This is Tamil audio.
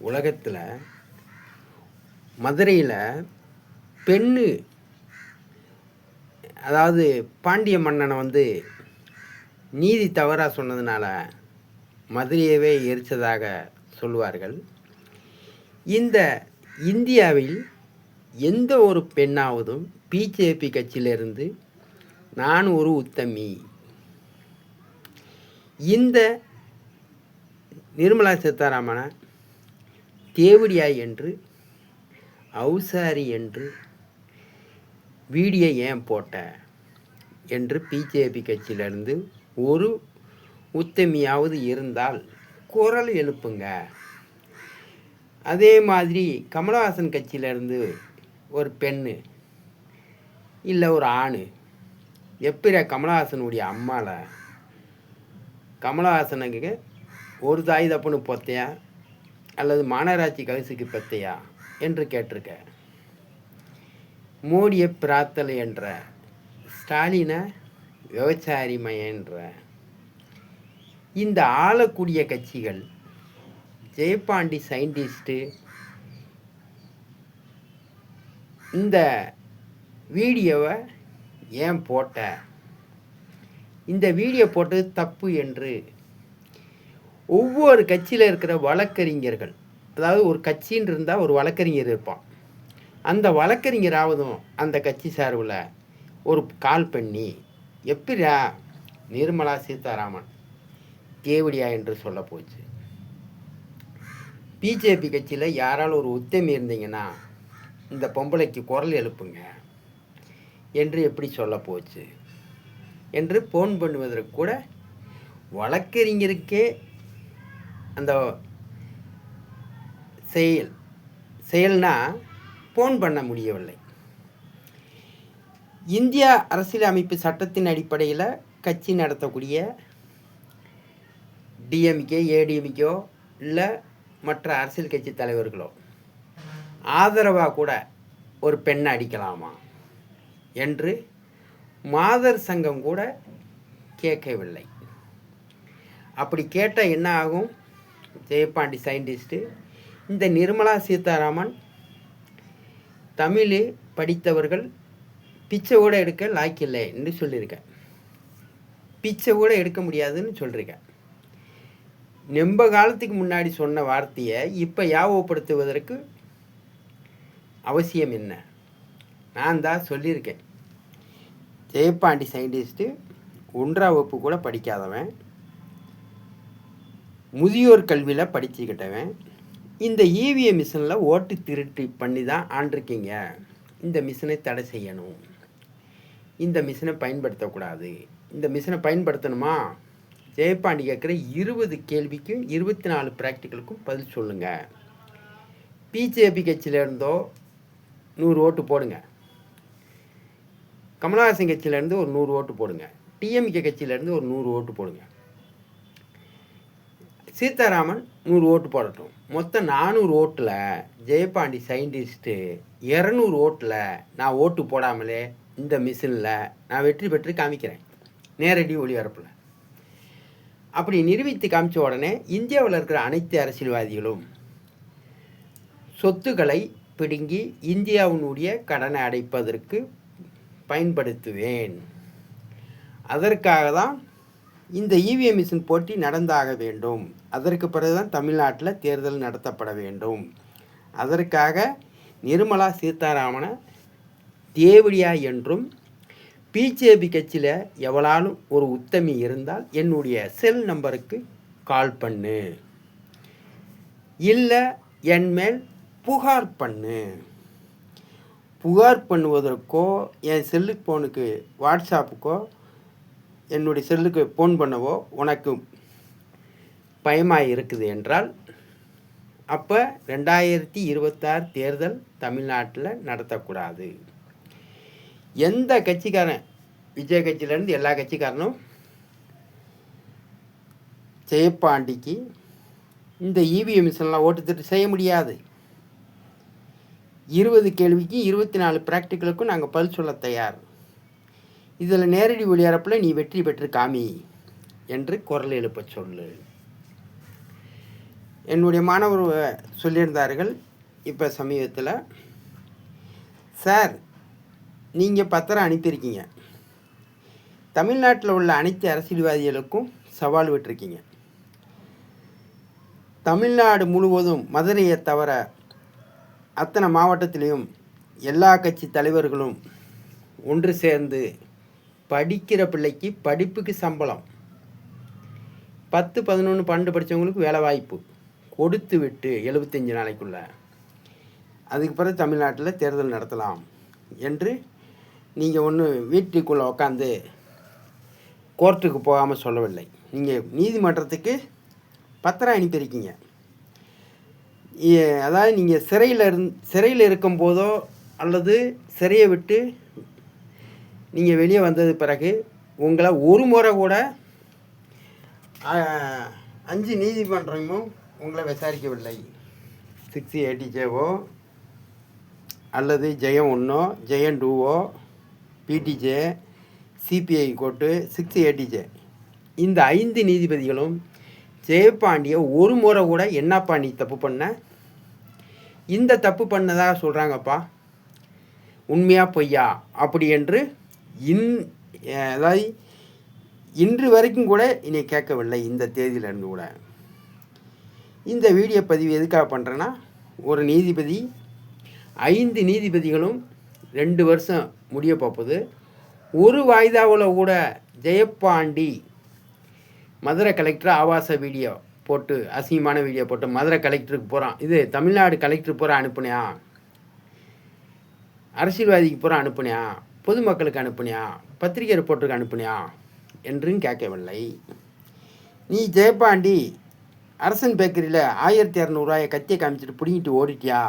உலகத்தில் மதுரையில் பெண்ணு, அதாவது பாண்டிய மன்னனை நீதி தவறாக சொன்னதுனால மதுரையவே எரித்ததாக சொல்லுவார்கள். இந்த இந்தியாவில் எந்த ஒரு பெண்ணாவதும் பிஜேபி கட்சியிலிருந்து நான் ஒரு உத்தமி, இந்த நிர்மலா சீதாராமனை தேவடியாய் என்று, அவுசாரி என்று, வீடியோ ஏன் போட்ட என்று பிஜேபி கட்சியிலிருந்து ஒரு உத்தமியாவது இருந்தால் குரல் எழுப்புங்க. அதே மாதிரி கமலஹாசன் கட்சியிலேருந்து ஒரு பெண்ணு இல்லை ஒரு ஆண் எப்படி கமலஹாசனுடைய அம்மாவில் கமலஹாசனுக்கு ஒரு தாய் தப்புன்னு பொத்தையா அல்லது மாநகராட்சி கவிசுக்கு பெத்தையா என்று கேட்டிருக்க. மோடியை பிரார்த்தலை என்ற, ஸ்டாலினை விபச்சாரிமய என்ற இந்த ஆளக்கூடிய கட்சிகள் ஜெயபாண்டி சயின்டிஸ்ட்டு இந்த வீடியோவை ஏன் போட்ட, இந்த வீடியோ போட்டது தப்பு என்று ஒவ்வொரு கட்சியில் இருக்கிற வழக்கறிஞர்கள், அதாவது ஒரு கட்சின்னு இருந்தால் ஒரு வழக்கறிஞர் இருப்பான், அந்த வழக்கறிஞராவதும் அந்த கட்சி சார்பில் ஒரு கால் பண்ணி எப்படியா நிர்மலா சீதாராமன் தேவடியா என்று சொல்ல போச்சு. பிஜேபி கட்சியில் யாராலும் ஒரு உத்தமி இருந்தீங்கன்னா இந்த பொம்பளைக்கு குரல் எழுப்புங்க என்று எப்படி சொல்ல போச்சு என்று ஃபோன் பண்ணுவதற்கு கூட வழக்கறிஞருக்கே அந்த செயல்னா ஃபோன் பண்ண முடியவில்லை. இந்தியா அரசியலமைப்பு சட்டத்தின் அடிப்படையில் கட்சி நடத்தக்கூடிய டிஎம்கே, ஏடிஎம்கோ இல்லை மற்ற அரசியல் கட்சி தலைவர்களோ ஆதரவாக கூட ஒரு பெண்ணை அடிக்கலாமா என்று மாதர் சங்கம் கூட கேட்கவில்லை. அப்படி கேட்டால் என்ன ஆகும்? ஜெயபாண்டி சயின்டிஸ்ட்டு இந்த நிர்மலா சீதாராமன் தமிழ் படித்தவர்கள் பிச்சை கூட எடுக்க லாய்க்கில்லை என்று சொல்லியிருக்கேன். பிச்சை கூட எடுக்க முடியாதுன்னு சொல்லியிருக்கேன். நெம்ப காலத்துக்கு முன்னாடி சொன்ன வார்த்தையை இப்போ யாபகப்படுத்துவதற்கு அவசியம் என்ன? நான் தான் சொல்லியிருக்கேன். ஜெயபாண்டி சயின்டிஸ்ட்டு 1ஆம் வகுப்பு கூட படிக்காதவன், முதியோர் கல்வியில் படிச்சுக்கிட்டவன், இந்த இவிஎம் மிஷினில் ஓட்டு திருட்டு பண்ணி தான் ஆண்டிருக்கீங்க. இந்த மிஷினை தடை செய்யணும், இந்த மிஷினை பயன்படுத்தக்கூடாது. இந்த மிஷினை பயன்படுத்தணுமா? ஜெயபாண்டி கேட்குற 20 கேள்விக்கும் 24 ப்ராக்டிக்கலுக்கும் பதில் சொல்லுங்கள். பிஜேபி கட்சியில் இருந்தோ 100 ஓட்டு போடுங்க, கமலஹாசன் கட்சியிலேருந்து ஒரு 100 ஓட்டு போடுங்க, டிஎம்கே கட்சியிலேருந்து ஒரு 100 ஓட்டு போடுங்க, சீதாராமன் 100 ஓட்டு போடட்டும். மொத்தம் 400 ஓட்டில் ஜெயபாண்டி சயின்டிஸ்ட்டு 200 ஓட்டில் நான் ஓட்டு போடாமலே இந்த மிஷினில் நான் வெற்றி பெற்று காமிக்கிறேன் நேரடி ஒளிபரப்பில். அப்படி நிரூபித்து காமிச்ச உடனே இந்தியாவில் இருக்கிற அனைத்து அரசியல்வாதிகளும் சொத்துக்களை பிடுங்கி இந்தியாவினுடைய கடனை அடைப்பதற்கு பயன்படுத்துவேன். அதற்காக தான் இந்த இவிஎம் மிஷின் போட்டி நடந்தாக வேண்டும். அதற்கு பிறகுதான் தமிழ்நாட்டில் தேர்தல் நடத்தப்பட வேண்டும். அதற்காக நிர்மலா சீதாராமனை தேவடியா என்றும், பிஜேபி கட்சியில் எவளாலும் ஒரு உத்தமி இருந்தால் என்னுடைய செல் நம்பருக்கு கால் பண்ணு, இல்லை என் மேல் புகார் பண்ணு. புகார் பண்ணுவதற்கோ என் செல்லு ஃபோனுக்கு வாட்ஸ்அப்புக்கோ என்னுடைய செல்லுக்கு ஃபோன் பண்ணவோ உனக்கு பயமாக இருக்குது என்றால் அப்போ 2026 தேர்தல் தமிழ்நாட்டில் நடத்தக்கூடாது. எந்த கட்சிக்காரன், விஜய் கட்சியிலேருந்து எல்லா கட்சிக்காரனும் ஜெயபாண்டிக்கு இந்த இவிஎம் மிஷின்லாம் ஓட்டு திருட்டு செய்ய முடியாது. 20 கேள்விக்கு 24 ப்ராக்டிக்கலுக்கும் நாங்கள் பதில் சொல்ல தயார். இதில் நேரடி ஒளிபரப்பில் நீ வெற்றி பெற்று காமி என்று குரல் எழுப்ப சொல்லு என்னுடைய மாணவர் சொல்லியிருந்தார்கள் இப்போ சமீபத்தில், சார் நீங்கள் பத்திரம் அனுப்பியிருக்கீங்க, தமிழ்நாட்டில் உள்ள அனைத்து அரசியல்வாதிகளுக்கும் சவால் விட்டுருக்கீங்க. தமிழ்நாடு முழுவதும் மதுரையை தவிர அத்தனை மாவட்டத்திலையும் எல்லா கட்சி தலைவர்களும் ஒன்று சேர்ந்து படிக்கிற பிள்ளைக்கு படிப்புக்கு சம்பளம், 10, 11, 12 படித்தவங்களுக்கு வேலை வாய்ப்பு கொடுத்து விட்டு 75 நாளைக்குள்ள அதுக்கு பிறகு தமிழ்நாட்டில் தேர்தல் நடத்தலாம் என்று நீங்கள் ஒன்று வீட்டுக்குள்ளே உட்காந்து கோர்ட்டுக்கு போகாமல் சொல்லவில்லை. நீங்கள் நீதிமன்றத்துக்கு பத்திரம் அனுப்பியிருக்கீங்க. அதாவது நீங்கள் சிறையில் இருக்கும்போதோ அல்லது சிறையை விட்டு நீங்கள் வெளியே வந்தது பிறகு உங்களை ஒரு முறை கூட 5 நீதிமன்றமும் உங்களை விசாரிக்கவில்லை. 680Jவோ அல்லது ஜெயம் 1, ஜெயம் 2வோ, பிடிஜே, சிபிஐ கோர்ட்டு, 680J இந்த 5 நீதிபதிகளும் ஜெயபாண்டியை ஒரு முறை கூட என்னப்பா நீ தப்பு பண்ண, இந்த தப்பு பண்ணதாக சொல்கிறாங்கப்பா, உண்மையாக பொய்யா அப்படி என்று அதாவது இன்று வரைக்கும் கூட என்னை கேட்கவில்லை. இந்த தேதியிலேருந்து கூட இந்த வீடியோ பதிவு எதுக்காக பண்ணுறேன்னா, ஒரு நீதிபதி 5 நீதிபதிகளும் 2 வருஷம் முடிய போகுது. ஒரு வாய்தாவில் கூட ஜெயபாண்டி மதுரை கலெக்டர் ஆபாச வீடியோ போட்டு, அசிங்கமான வீடியோ போட்டு மதுரை கலெக்டருக்கு போகிறான், இது தமிழ்நாடு கலெக்டருக்கு பூரா அனுப்புனியா, அரசியல்வாதிக்கு பூரா அனுப்புனியா, பொதுமக்களுக்கு அனுப்புனியா, பத்திரிகை ரிப்போர்ட்டருக்கு அனுப்புனியா என்றும் கேட்கவில்லை. நீ ஜெயபாண்டி அரசன் பேக்கரியில் 1200 ரூபாயை கத்தியை காமிச்சிட்டு பிடிங்கிட்டு ஓடிட்டியா